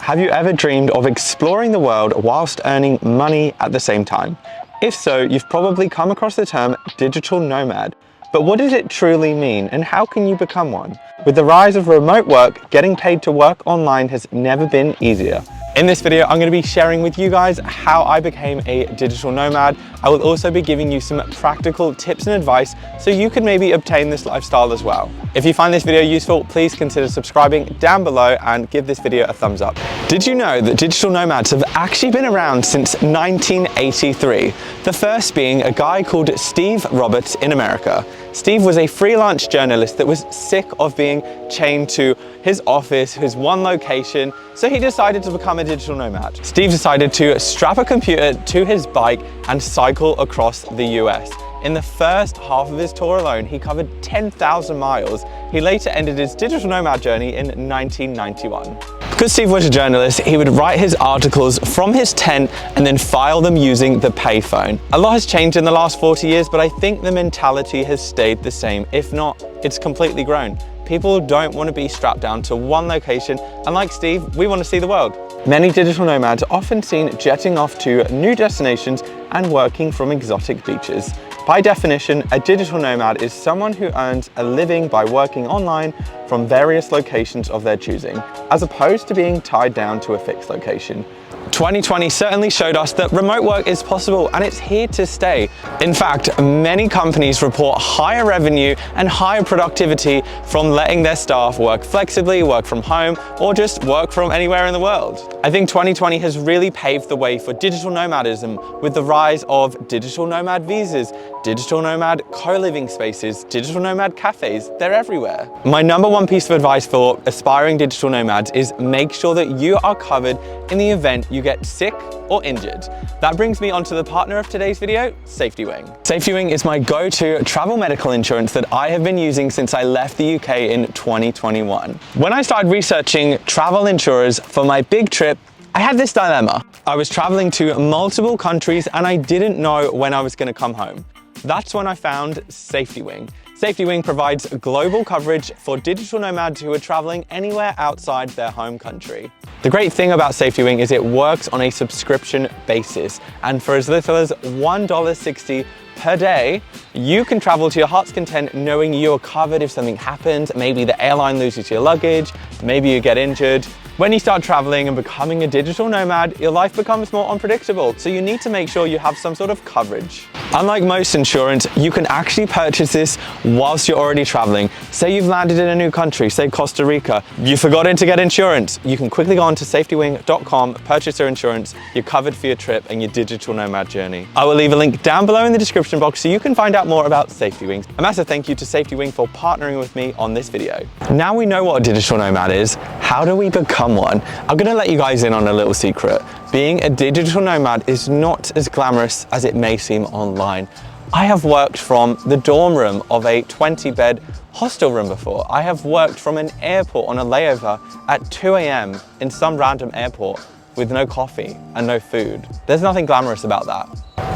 Have you ever dreamed of exploring the world whilst earning money at the same time? If so, you've probably come across the term digital nomad. But what does it truly mean, and how can you become one? With the rise of remote work, getting paid to work online has never been easier. In this video, I'm going to be sharing with you guys how I became a digital nomad. I will also be giving you some practical tips and advice so you can maybe obtain this lifestyle as well. If you find this video useful, please consider subscribing down below and give this video a thumbs up. Did you know that digital nomads have actually been around since 1983? The first being a guy called Steve Roberts in America. Steve was a freelance journalist that was sick of being chained to his office, his one location, so he decided to become a digital nomad. Steve decided to strap a computer to his bike and cycle across the US. In the first half of his tour alone, he covered 10,000 miles. He later ended his digital nomad journey in 1991. Because Steve was a journalist, he would write his articles from his tent and then file them using the payphone. A lot has changed in the last 40 years, but I think the mentality has stayed the same. If not, it's completely grown. People don't want to be strapped down to one location, and like Steve, we want to see the world. Many digital nomads are often seen jetting off to new destinations and working from exotic beaches. By definition, a digital nomad is someone who earns a living by working online from various locations of their choosing, as opposed to being tied down to a fixed location. 2020 certainly showed us that remote work is possible and it's here to stay. In fact, many companies report higher revenue and higher productivity from letting their staff work flexibly, work from home, or just work from anywhere in the world. I think 2020 has really paved the way for digital nomadism with the rise of digital nomad visas, digital nomad co-living spaces, digital nomad cafes. They're everywhere. My number one piece of advice for aspiring digital nomads is make sure that you are covered in the event you get sick or injured. That brings me on to the partner of today's video, Safety Wing. Safety Wing is my go-to travel medical insurance that I have been using since I left the UK in 2021. When I started researching travel insurers for my big trip, I had this dilemma. I was traveling to multiple countries and I didn't know when I was going to come home. That's when I found Safety Wing. Safety Wing provides global coverage for digital nomads who are traveling anywhere outside their home country. The great thing about Safety Wing is it works on a subscription basis, and for as little as $1.60 per day, you can travel to your heart's content knowing you're covered if something happens. Maybe the airline loses your luggage, maybe you get injured. When you start traveling and becoming a digital nomad, your life becomes more unpredictable, so you need to make sure you have some sort of coverage. Unlike most insurance, you can actually purchase this whilst you're already traveling. Say you've landed in a new country, say Costa Rica, you've forgotten to get insurance. You can quickly go on to safetywing.com, purchase your insurance, you're covered for your trip and your digital nomad journey. I will leave a link down below in the description box so you can find out more about Safety Wing. A massive thank you to Safety Wing for partnering with me on this video. Now we know what a digital nomad is, how do we become one? I'm gonna let you guys in on a little secret. Being a digital nomad is not as glamorous as it may seem online. I have worked from the dorm room of a 20-bed hostel room before. I have worked from an airport on a layover at 2 a.m. in some random airport with no coffee and no food. There's nothing glamorous about that.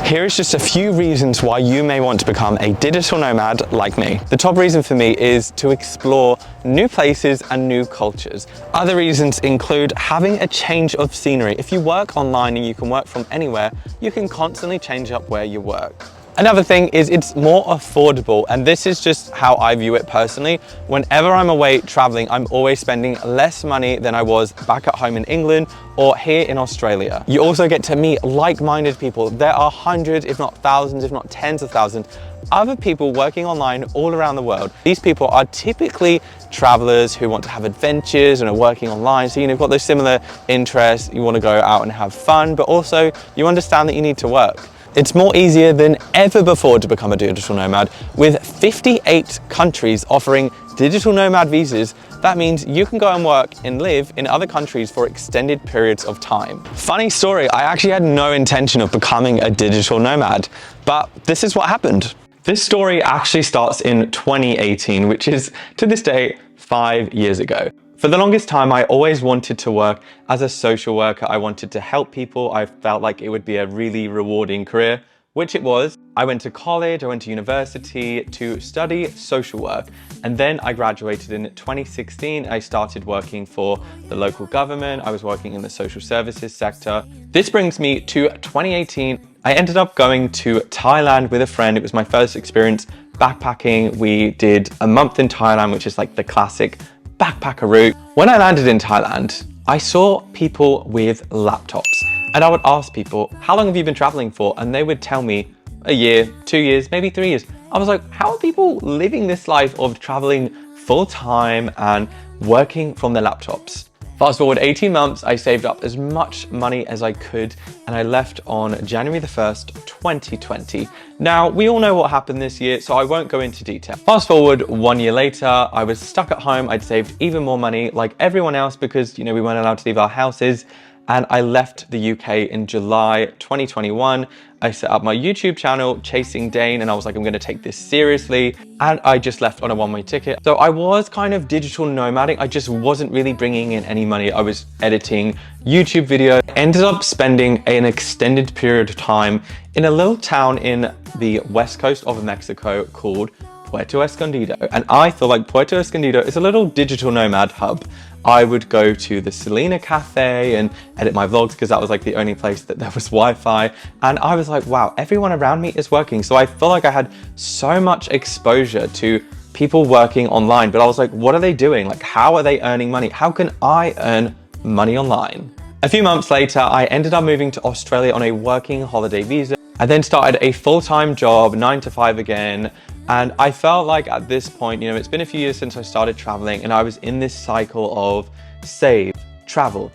Here is just a few reasons why you may want to become a digital nomad like me. The top reason for me is to explore new places and new cultures. Other reasons include having a change of scenery. If you work online and you can work from anywhere, you can constantly change up where you work. Another thing is it's more affordable, and this is just how I view it personally. Whenever I'm away traveling, I'm always spending less money than I was back at home in England or here in Australia. You also get to meet like-minded people. There are hundreds, if not thousands, if not tens of thousands, other people working online all around the world. These people are typically travelers who want to have adventures and are working online. So you've got those similar interests. You want to go out and have fun, but also you understand that you need to work. It's more easier than ever before to become a digital nomad. With 58 countries offering digital nomad visas, that means you can go and work and live in other countries for extended periods of time. Funny story, I actually had no intention of becoming a digital nomad, but this is what happened. This story actually starts in 2018, which is to this day 5 years ago. For the longest time, I always wanted to work as a social worker. I wanted to help people. I felt like it would be a really rewarding career, which it was. I went to college, I went to university to study social work, and then I graduated in 2016. I started working for the local government. I was working in the social services sector. This brings me to 2018. I ended up going to Thailand with a friend. It was my first experience backpacking. We did a month in Thailand, which is like the classic backpacker route. When I landed in Thailand, I saw people with laptops, and I would ask people, how long have you been traveling for? And they would tell me a year, 2 years, maybe 3 years. I was like, how are people living this life of traveling full time and working from their laptops? Fast forward 18 months, I saved up as much money as I could, and I left on January the 1st, 2020. Now, we all know what happened this year, so I won't go into detail. Fast forward 1 year later, I was stuck at home. I'd saved even more money like everyone else because, we weren't allowed to leave our houses. And I left the UK in July 2021. I set up my YouTube channel, Chasing Dane, and I was like, I'm gonna take this seriously. And I just left on a one-way ticket. So I was kind of digital nomading. I just wasn't really bringing in any money. I was editing YouTube videos. Ended up spending an extended period of time in a little town in the west coast of Mexico called Puerto Escondido. And I feel like Puerto Escondido is a little digital nomad hub. I would go to the Selena Cafe and edit my vlogs because that was like the only place that there was Wi-Fi. And I was like, wow, everyone around me is working. So I feel like I had so much exposure to people working online, but I was like, what are they doing? Like, how are they earning money? How can I earn money online? A few months later, I ended up moving to Australia on a working holiday visa. I then started a full-time job, 9 to 5 again. And I felt like at this point, it's been a few years since I started traveling, and I was in this cycle of save, travel,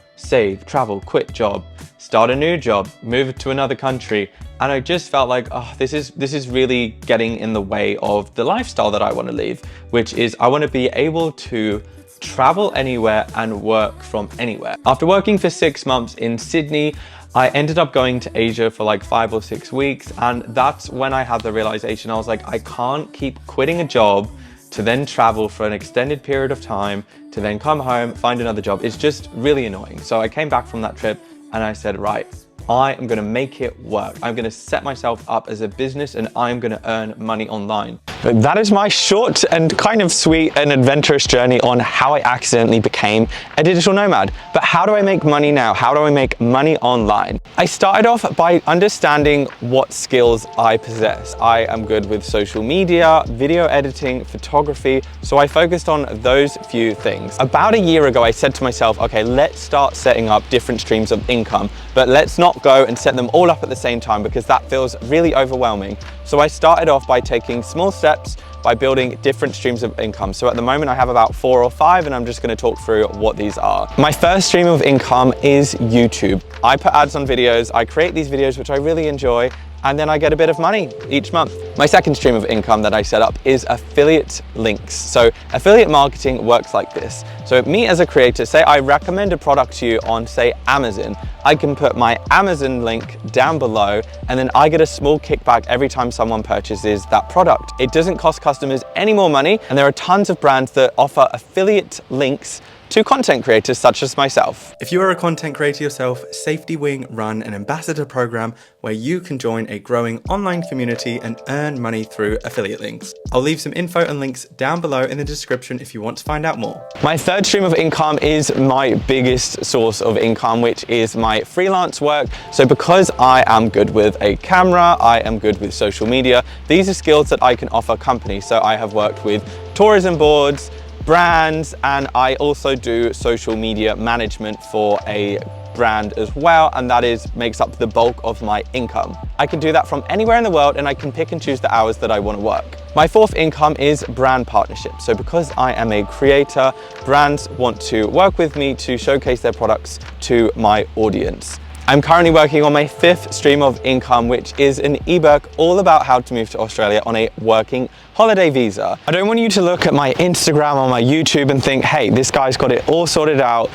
quit job, start a new job, move to another country. And I just felt like, oh, this is really getting in the way of the lifestyle that I want to live, which is I want to be able to travel anywhere and work from anywhere. After working for 6 months in Sydney, I ended up going to Asia for like 5 or 6 weeks, and that's when I had the realization. I was like, I can't keep quitting a job to then travel for an extended period of time, to then come home, find another job. It's just really annoying. So I came back from that trip and I said, right, I am gonna make it work. I'm gonna set myself up as a business and I'm gonna earn money online. That is my short and kind of sweet and adventurous journey on how I accidentally became a digital nomad. But how do I make money now? How do I make money online? I started off by understanding what skills I possess. I am good with social media, video editing, photography. So I focused on those few things. About a year ago, I said to myself, okay, let's start setting up different streams of income, but let's not go and set them all up at the same time because that feels really overwhelming. So I started off by taking small steps by building different streams of income. So at the moment I have about 4 or 5, and I'm just going to talk through what these are. My first stream of income is YouTube. I put ads on videos, I create these videos which I really enjoy, and then I get a bit of money each month. My second stream of income that I set up is affiliate links. So affiliate marketing works like this. So me as a creator, say I recommend a product to you on, say, Amazon, I can put my Amazon link down below, and then I get a small kickback every time someone purchases that product. It doesn't cost customers any more money, and there are tons of brands that offer affiliate links to content creators such as myself. If you are a content creator yourself, Safety Wing run an ambassador program where you can join a growing online community and earn money through affiliate links. I'll leave some info and links down below in the description if you want to find out more. My third stream of income is my biggest source of income, which is my freelance work. So because I am good with a camera, I am good with social media, these are skills that I can offer companies. So I have worked with tourism boards, brands, and I also do social media management for a brand as well, and that makes up the bulk of my income. I can do that from anywhere in the world, and I can pick and choose the hours that I want to work. My fourth income is brand partnerships. So because I am a creator, brands want to work with me to showcase their products to my audience. I'm currently working on my fifth stream of income, which is an ebook all about how to move to Australia on a working holiday visa. I don't want you to look at my Instagram or my YouTube and think, hey, this guy's got it all sorted out.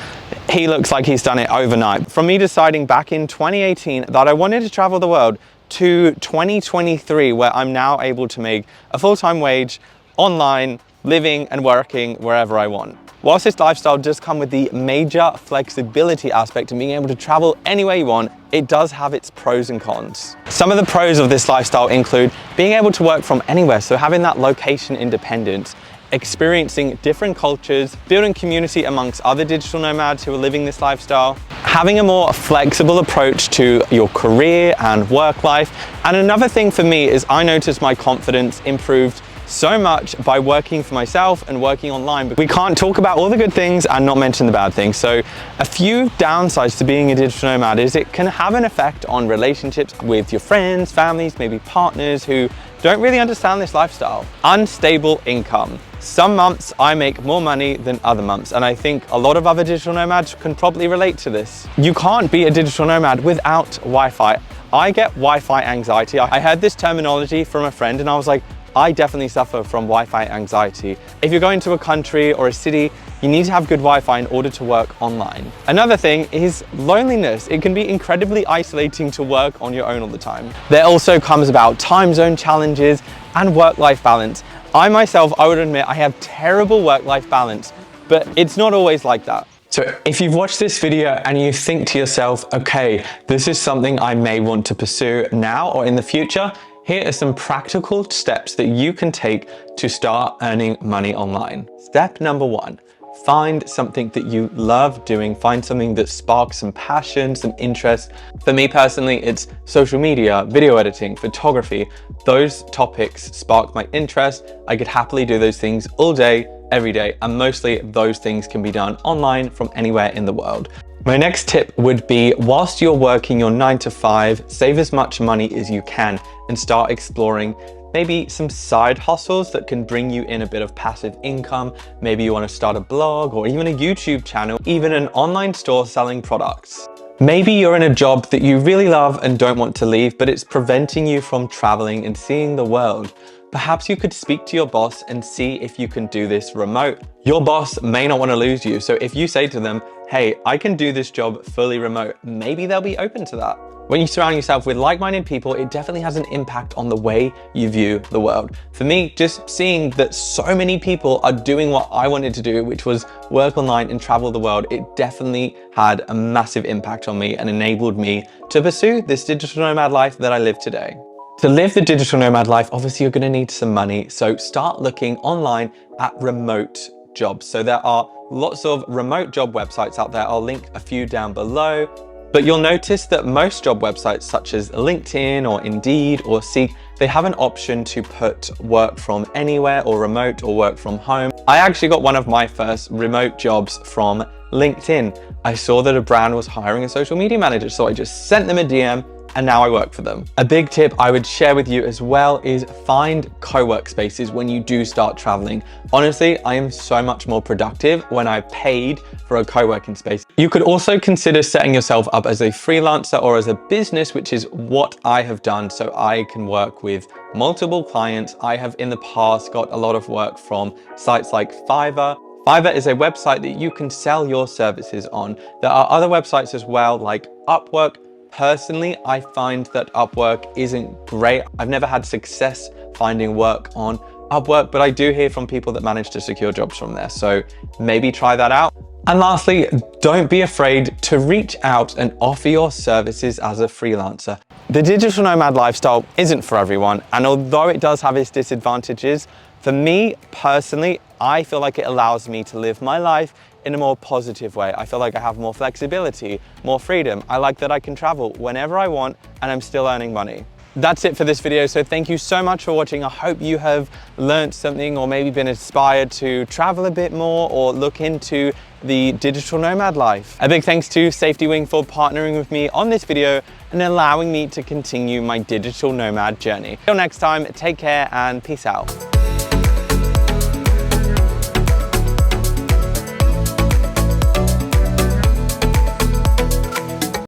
He looks like he's done it overnight. From me deciding back in 2018 that I wanted to travel the world to 2023, where I'm now able to make a full-time wage online, living and working wherever I want. Whilst this lifestyle does come with the major flexibility aspect and being able to travel anywhere you want, it does have its pros and cons. Some of the pros of this lifestyle include being able to work from anywhere, so having that location independence, experiencing different cultures, building community amongst other digital nomads who are living this lifestyle, having a more flexible approach to your career and work life. And another thing for me is I noticed my confidence improved so much by working for myself and working online. But we can't talk about all the good things and not mention the bad things. So a few downsides to being a digital nomad is it can have an effect on relationships with your friends, families, maybe partners who don't really understand this lifestyle. Unstable income. Some months I make more money than other months, and I think a lot of other digital nomads can probably relate to this. You can't be a digital nomad without Wi-Fi. I get Wi-Fi anxiety. I heard this terminology from a friend and I was like, I definitely suffer from Wi-Fi anxiety. If you're going to a country or a city, you need to have good Wi-Fi in order to work online. Another thing is loneliness. It can be incredibly isolating to work on your own all the time. There also comes about time zone challenges and work-life balance. I myself, I would admit, I have terrible work-life balance, but it's not always like that. So if you've watched this video and you think to yourself, okay, this is something I may want to pursue now or in the future, here are some practical steps that you can take to start earning money online. Step number one, find something that you love doing. Find something that sparks some passion, some interest. For me personally, it's social media, video editing, photography. Those topics spark my interest. I could happily do those things all day, every day, and mostly those things can be done online from anywhere in the world. My next tip would be, whilst you're working your 9 to 5, save as much money as you can and start exploring maybe some side hustles that can bring you in a bit of passive income. Maybe you want to start a blog or even a YouTube channel, even an online store selling products. Maybe you're in a job that you really love and don't want to leave, but it's preventing you from traveling and seeing the world. Perhaps you could speak to your boss and see if you can do this remote. Your boss may not want to lose you, so if you say to them, hey, I can do this job fully remote, maybe they'll be open to that. When you surround yourself with like-minded people, it definitely has an impact on the way you view the world. For me, just seeing that so many people are doing what I wanted to do, which was work online and travel the world, it definitely had a massive impact on me and enabled me to pursue this digital nomad life that I live today. To live the digital nomad life, obviously you're going to need some money. So start looking online at remote jobs. So there are lots of remote job websites out there. I'll link a few down below. But you'll notice that most job websites such as LinkedIn or Indeed or Seek, they have an option to put work from anywhere or remote or work from home. I actually got one of my first remote jobs from LinkedIn. I saw that a brand was hiring a social media manager, so I just sent them a DM and now I work for them. A big tip I would share with you as well is find co-work spaces when you do start traveling. Honestly, I am so much more productive when I paid for a co-working space. You could also consider setting yourself up as a freelancer or as a business, which is what I have done, so I can work with multiple clients. I have in the past got a lot of work from sites like Fiverr. Fiverr is a website that you can sell your services on. There are other websites as well like Upwork. Personally, I find that Upwork isn't great. I've never had success finding work on Upwork, but I do hear from people that manage to secure jobs from there. So maybe try that out. And lastly, don't be afraid to reach out and offer your services as a freelancer. The digital nomad lifestyle isn't for everyone. And although it does have its disadvantages, for me personally, I feel like it allows me to live my life in a more positive way. I feel like I have more flexibility, more freedom. I like that I can travel whenever I want and I'm still earning money. That's it for this video. So thank you so much for watching. I hope you have learned something or maybe been inspired to travel a bit more or look into the digital nomad life. A big thanks to Safety Wing for partnering with me on this video and allowing me to continue my digital nomad journey. Till next time, take care and peace out.